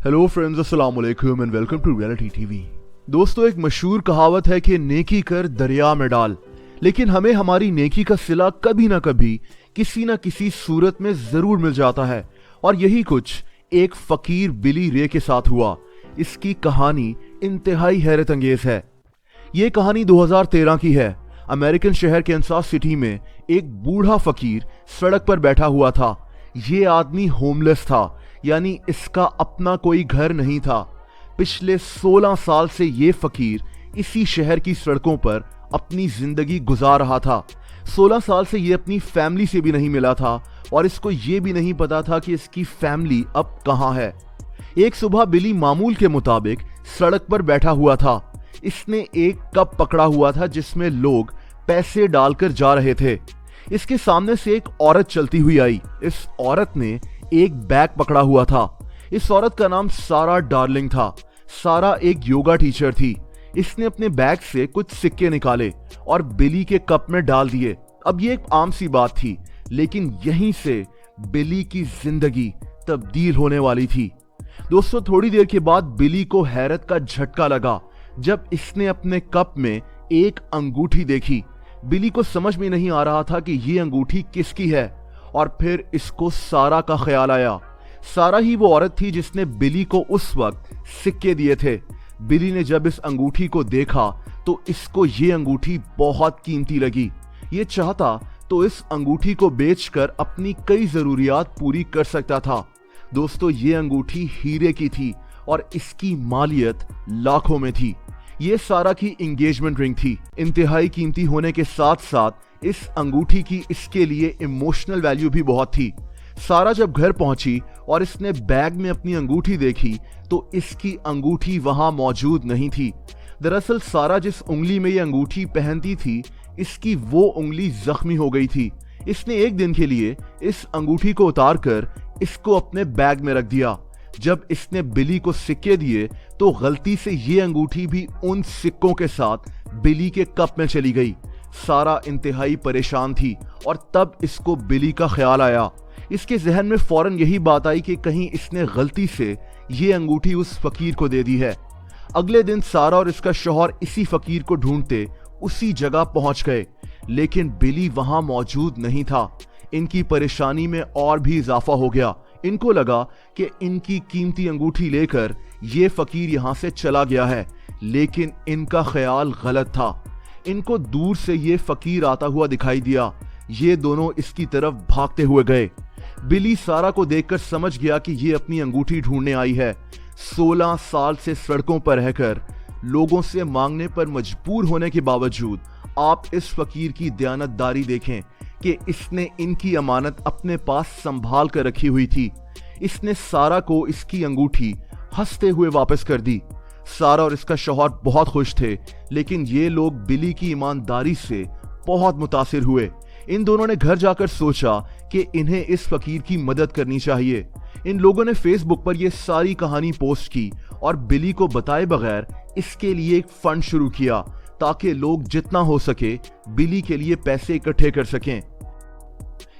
Hello friends, अस्सलाम वालेकुम and welcome to reality TV. दोस्तों, एक मशहूर कहावत है कि नेकी कर दरिया में डाल, लेकिन हमें हमारी नेकी का सिला कभी ना कभी किसी ना किसी सूरत में जरूर मिल जाता है। और यही कुछ एक फकीर बिली रे के साथ हुआ। इसकी कहानी इंतहाई हैरत अंगेज है। ये कहानी 2013 की है। अमेरिकन शहर कैंसास सिटी में एक बूढ़ा फकीर सड़क पर बैठा हुआ था। ये आदमी होमलेस था, यानी इसका अपना कोई घर नहीं था। पिछले 16 साल से ये फकीर इसी शहर की सड़कों पर अपनी जिंदगी गुजार रहा था। 16 साल से ये अपनी फैमिली से भी नहीं मिला था और इसको ये भी नहीं पता था कि इसकी फैमिली अब कहाँ है। एक सुबह बिली मामूल के मुताबिक सड़क पर बैठा हुआ था। इसने एक कप पकड़ा हुआ था जिसमें लोग पैसे डालकर जा रहे थे। इसके सामने से एक औरत चलती हुई आई। इस औरत ने एक बैग पकड़ा हुआ था। इस औरत का नाम सारा डार्लिंग था। सारा एक योगा टीचर थी। इसने अपने बैग से कुछ सिक्के निकाले और बिली के कप में डाल दिए। अब ये एक आम सी बात थी, लेकिन यहीं से बिली की जिंदगी तब्दील होने वाली थी। दोस्तों, थोड़ी देर के बाद बिली को हैरत का झटका लगा जब इसने अपने कप में एक अंगूठी देखी। बिली को समझ में नहीं आ रहा था कि ये अंगूठी किसकी है, और फिर इसको सारा का ख्याल आया। सारा ही वो औरत थी जिसने बिली को उस वक्त सिक्के दिए थे। बिली ने जब इस अंगूठी को देखा तो इसको ये अंगूठी बहुत कीमती लगी। ये चाहता तो इस अंगूठी को बेचकर अपनी कई जरूरियात पूरी कर सकता था। दोस्तों, ये अंगूठी हीरे की थी और इसकी मालियत लाखों में थी। ये सारा की एंगेजमेंट रिंग थी। इंतहाई कीमती होने के साथ साथ इस अंगूठी की इसके लिए इमोशनल वैल्यू भी बहुत थी। सारा जब घर पहुंची और इसने बैग में अपनी अंगूठी देखी तो इसकी अंगूठी वहां मौजूद नहीं थी। दरअसल सारा जिस उंगली में ये अंगूठी पहनती थी, इसकी वो उंगली जख्मी हो गई थी। इसने एक दिन के लिए इस अंगूठी को उतारकर इसको अपने बैग में रख दिया। जब इसने बिली को सिक्के दिए तो गलती से ये अंगूठी भी उन सिक्कों के साथ बिली के कप में चली गई। सारा इंतहाई परेशान थी और तब इसको बिली का ख्याल आया। इसके जहन में फौरन यही बात आई कि कहीं इसने गलती से ये अंगूठी उस फकीर को दे दी है। अगले दिन सारा और इसका शौहर इसी फकीर को ढूंढते उसी जगह पहुंच गए, लेकिन बिली वहां मौजूद नहीं था। इनकी परेशानी में और भी इजाफा हो गया। इनको लगा कि इनकी कीमती अंगूठी लेकर ये फकीर यहां से चला गया है, लेकिन इनका ख्याल गलत था। इनको दूर से ये फकीर आता हुआ दिखाई दिया। ये दोनों इसकी तरफ भागते हुए गए। बिली सारा को देखकर समझ गया कि ये अपनी अंगूठी ढूंढने आई है। 16 साल से सड़कों पर रहकर लोगों से मांगने पर मजबूर होने के बावजूद आप इस फकीर की दयानतदारी देखें कि इसने इनकी अमानत अपने पास संभाल कर रखी हुई थी। इसने सारा को इसकी अंगूठी हंसते हुए वापस कर दी। सारा और इसका शौहर बहुत खुश थे, लेकिन ये लोग बिली की ईमानदारी से बहुत मुतासिर हुए। इन दोनों ने घर जाकर सोचा कि इन्हें इस फकीर की मदद करनी चाहिए। इन लोगों ने फेसबुक पर यह सारी कहानी पोस्ट की और बिली को बताए बगैर इसके लिए एक फंड शुरू किया ताकि लोग जितना हो सके बिली के लिए पैसे इकट्ठे कर सकें।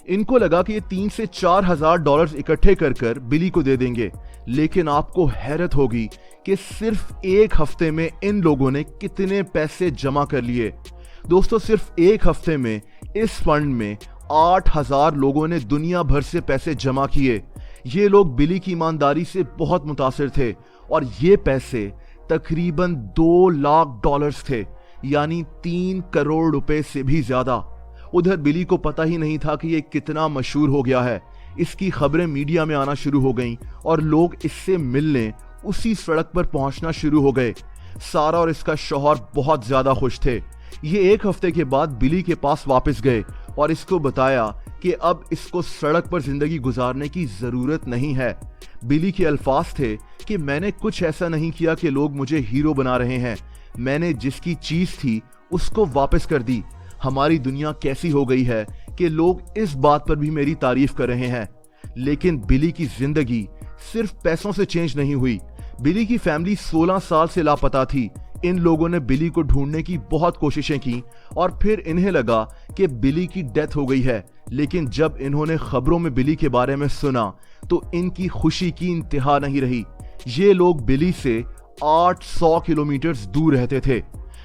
इनको लगा कि ये 3 से 4 हजार डॉलर्स इकट्ठे कर बिली को दे देंगे, लेकिन आपको हैरत होगी कि सिर्फ एक हफ्ते में इन लोगों ने कितने पैसे जमा कर लिए। दोस्तों, सिर्फ एक हफ्ते में इस फंड में 8,000 लोगों ने दुनिया भर से पैसे जमा किए। ये लोग बिली की ईमानदारी से बहुत मुतासिर थे और ये पैसे तकरीबन 2 लाख डॉलर्स थे, यानी 3 करोड़ रुपए से भी ज्यादा। उधर बिली को पता ही नहीं था कि ये कितना मशहूर हो गया है। इसकी खबरें मीडिया में आना शुरू हो गईं और लोग इससे मिलने उसी सड़क पर पहुंचना शुरू हो गए। सारा और इसका शौहर बहुत ज्यादा खुश थे। ये एक हफ्ते के बाद बिली के पास वापस गए और इसको बताया कि अब इसको सड़क पर जिंदगी गुजारने की जरूरत नहीं है। बिली के अल्फाज थे कि मैंने कुछ ऐसा नहीं किया कि लोग मुझे हीरो बना रहे हैं। मैंने जिसकी चीज थी उसको वापस कर दी। हमारी दुनिया कैसी हो गई है कि लोग इस बात पर भी मेरी तारीफ कर रहे हैं। लेकिन बिली की जिंदगी सिर्फ पैसों से चेंज नहीं हुई। बिली की फैमिली 16 साल से लापता थी। इन लोगों ने बिली को ढूंढने की बहुत कोशिशें की और फिर इन्हें लगा कि बिली की डेथ हो गई है। लेकिन जब इन्होंने खबरों में बिली के बारे में सुना तो इनकी खुशी की इंतहा नहीं रही। ये लोग बिली से 800 किलोमीटर दूर रहते थे।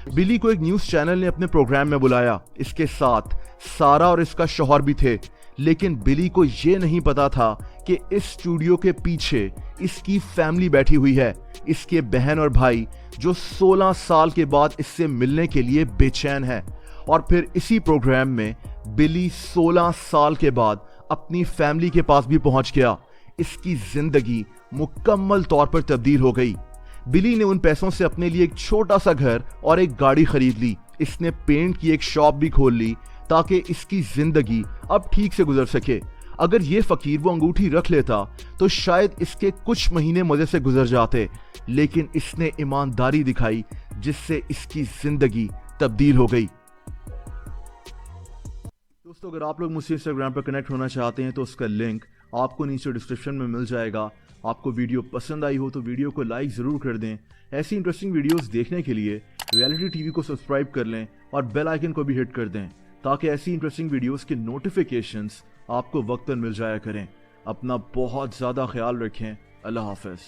बिली को एक न्यूज चैनल ने अपने प्रोग्राम में बुलाया। इसके साथ सारा और इसका शौहर भी थे, लेकिन बिली को यह नहीं पता था कि इस स्टूडियो के पीछे इसकी फैमिली बैठी हुई है, इसके बहन और भाई जो 16 साल के बाद इससे मिलने के लिए बेचैन है। और फिर इसी प्रोग्राम में बिली 16 साल के बाद अपनी फैमिली के पास भी पहुंच गया। इसकी जिंदगी मुकम्मल तौर पर तब्दील हो गई। बिली ने उन पैसों से अपने लिए एक छोटा सा घर और एक गाड़ी खरीद ली। इसने पेंट की एक शॉप भी खोल ली ताकि इसकी जिंदगी अब ठीक से गुजर सके। अगर ये फकीर वो अंगूठी रख लेता तो शायद इसके कुछ महीने मजे से गुजर जाते, लेकिन इसने ईमानदारी दिखाई जिससे इसकी जिंदगी तब्दील हो गई। दोस्तों, अगर आप लोग मुझसे इंस्टाग्राम पर कनेक्ट होना चाहते हैं तो उसका लिंक आपको नीचे डिस्क्रिप्शन में मिल जाएगा। आपको वीडियो पसंद आई हो तो वीडियो को लाइक ज़रूर कर दें। ऐसी इंटरेस्टिंग वीडियोस देखने के लिए रियलिटी टीवी को सब्सक्राइब कर लें और बेल आइकन को भी हिट कर दें ताकि ऐसी इंटरेस्टिंग वीडियोस के नोटिफिकेशंस आपको वक्त पर मिल जाया करें। अपना बहुत ज़्यादा ख्याल रखें। अल्लाह हाफ़िज़।